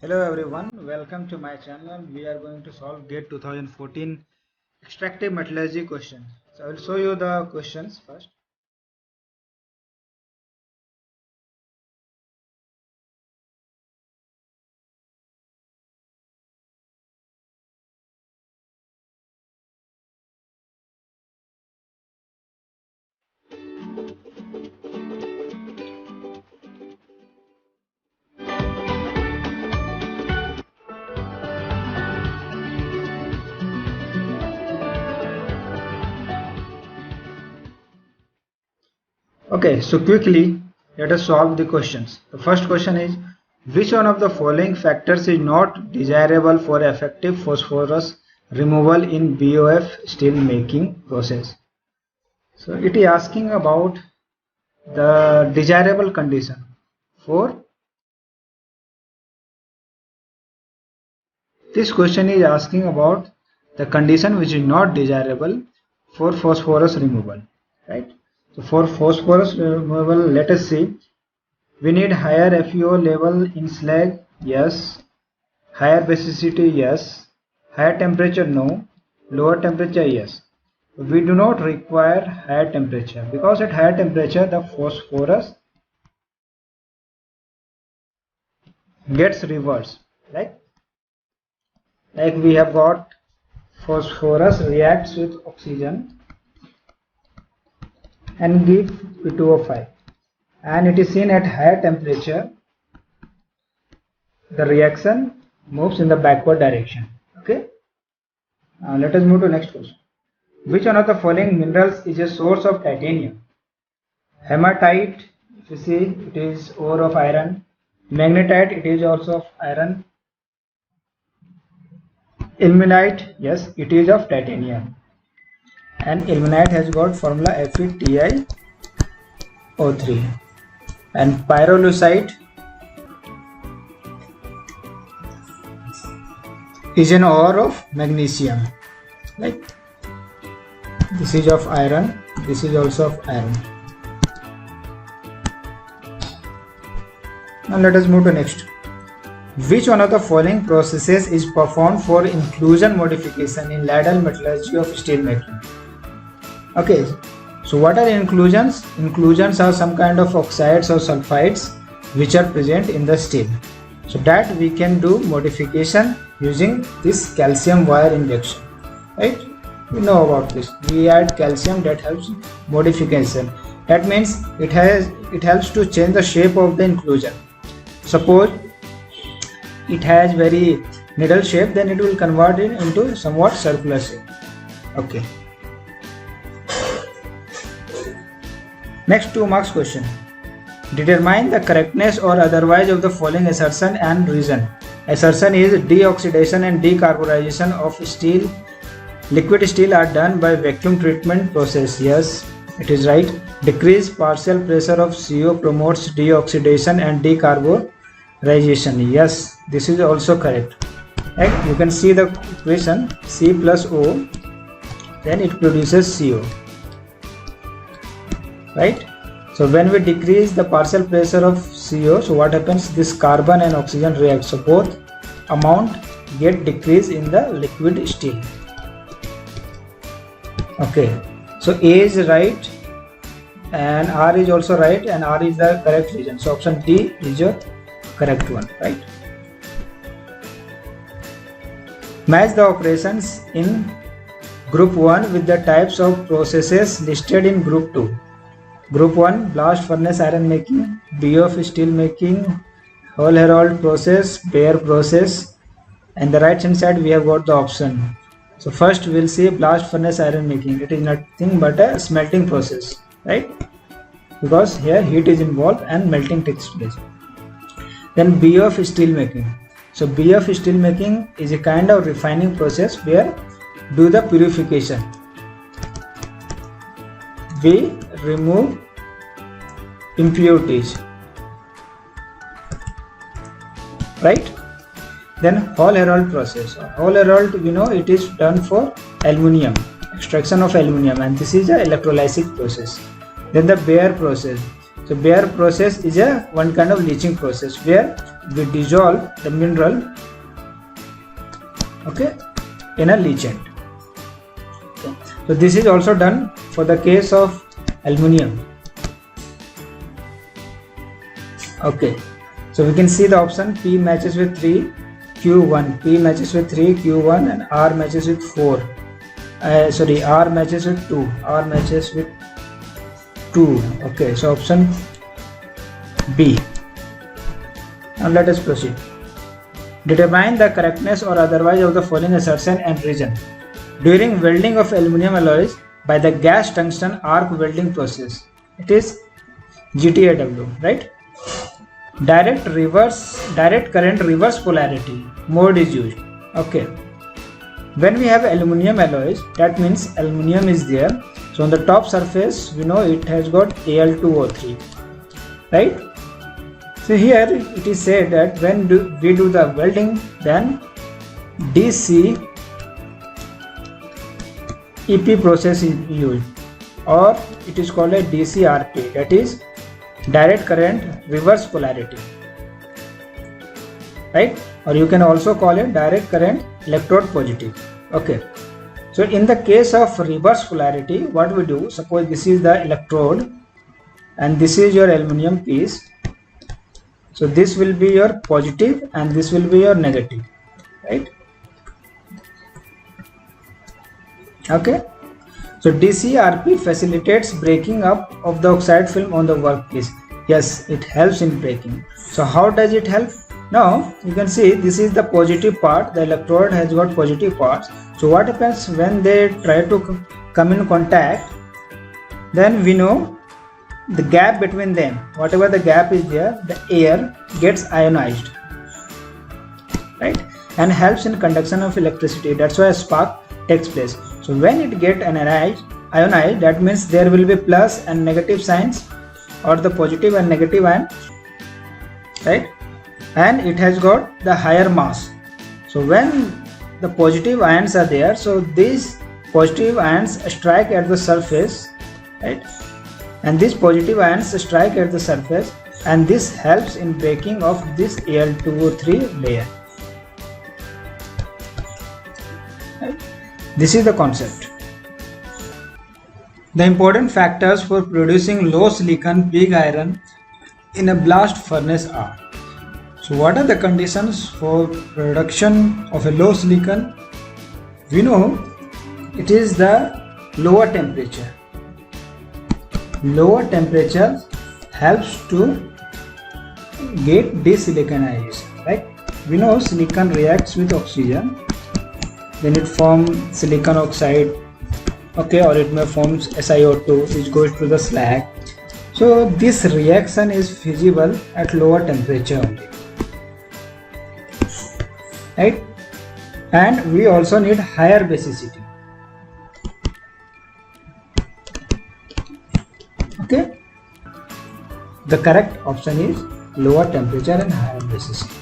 Hello everyone, welcome to my channel. We are going to solve GATE 2014 extractive metallurgy question. So I will show you the questions first. Okay, so quickly let us solve the questions. The first question is, which one of the following factors is not desirable for effective phosphorus removal in BOF steel making process? So it is asking about the desirable condition for this question is asking about the condition which is not desirable for phosphorus removal, right? So for phosphorus removal, let us see, we need higher FeO level in slag, yes. Higher basicity, yes. Higher temperature, no. Lower temperature, yes. We do not require higher temperature because at higher temperature the phosphorus gets reversed, right? Like we have got phosphorus reacts with oxygen and give P2O5, and it is seen at higher temperature the reaction moves in the backward direction. Okay, now let us move to next question. Which one of the following minerals is a source of titanium? Hematite, if you see, it is ore of iron. Magnetite, it is also of iron. Ilmenite, yes, it is of titanium. And ilmenite has got formula FeTiO3. And pyrolusite is an ore of magnesium. Like this is of iron, this is also of iron. Now let us move to next. Which one of the following processes is performed for inclusion modification in ladle metallurgy of steel making? Okay, so what are inclusions? Inclusions are some kind of oxides or sulfides which are present in the steel. So that we can do modification using this calcium wire injection, right? We know about this. We add calcium, that helps modification. That means it helps to change the shape of the inclusion. Suppose it has very needle shape, then it will convert it into somewhat circular shape. Okay. Next 2 marks question. Determine the correctness or otherwise of the following assertion and reason. Assertion is deoxidation and decarburization of steel. Liquid steel are done by vacuum treatment process. Yes, it is right. Decreased partial pressure of CO promotes deoxidation and decarburization. Yes, this is also correct. Right? You can see the equation C plus O, then it produces CO. Right? So when we decrease the partial pressure of CO, so what happens? This carbon and oxygen react. So both amount get decreased in the liquid steel. Okay. So A is right and R is also right, and R is the correct reason. So option D is your correct one, right? Match the operations in group 1 with the types of processes listed in group 2. Group 1, blast furnace iron making, BOF steel making, Hall Herold process, Bayer process, and the right hand side we have got the option. So first we will see blast furnace iron making. It is nothing but a smelting process, right? Because here heat is involved and melting takes place. Then BOF steel making. So BOF steel making is a kind of refining process where do the purification. We remove impurities, right? Then Hall Herold process. Hall Herold, we know it is done for aluminium, extraction of aluminium, and this is a electrolytic process. Then the Bayer process. So Bayer process is a one kind of leaching process where we dissolve the mineral, okay, in a leachant. Okay. So this is also done for the case of aluminium. Okay, so we can see the option P matches with 3, Q1, P matches with 3, Q1, and R matches with 4. R matches with 2, R matches with 2. Okay, so option B. Now let us proceed. Determine the correctness or otherwise of the following assertion and reason. During welding of aluminum alloys by the gas tungsten arc welding process, it is GTAW, right? Direct current reverse polarity mode is used. Okay. When we have aluminum alloys, that means aluminum is there. So on the top surface, we know it has got Al2O3, right? So here it is said that when we do the welding, then DC EP process is used, or it is called a DCRP, that is direct current reverse polarity, right? Or you can also call it direct current electrode positive. Okay, so in the case of reverse polarity, what we do, suppose this is the electrode and this is your aluminum piece. So this will be your positive and this will be your negative, right? Okay, so DCRP facilitates breaking up of the oxide film on the workpiece. Yes, it helps in breaking. So how does it help? Now you can see this is the positive part, the electrode has got positive parts. So what happens when they try to come in contact, then we know the gap between them, whatever the gap is there, the air gets ionized, right, and helps in conduction of electricity. That's why a spark takes place. So when it gets ionized, that means there will be plus and negative signs, or the positive and negative ion, right, and it has got the higher mass. So when the positive ions are there, so these positive ions strike at the surface, right, and these positive ions strike at the surface, and this helps in breaking of this Al2O3 layer, right? This is the concept. The important factors for producing low silicon pig iron in a blast furnace are. So what are the conditions for production of a low silicon? We know it is the lower temperature. Lower temperature helps to get desiliconization, right? We know silicon reacts with oxygen, then it forms silicon oxide, okay, or it may form SiO2 which goes to the slag. So this reaction is feasible at lower temperature only, right? And we also need higher basicity. Okay, the correct option is lower temperature and higher basicity.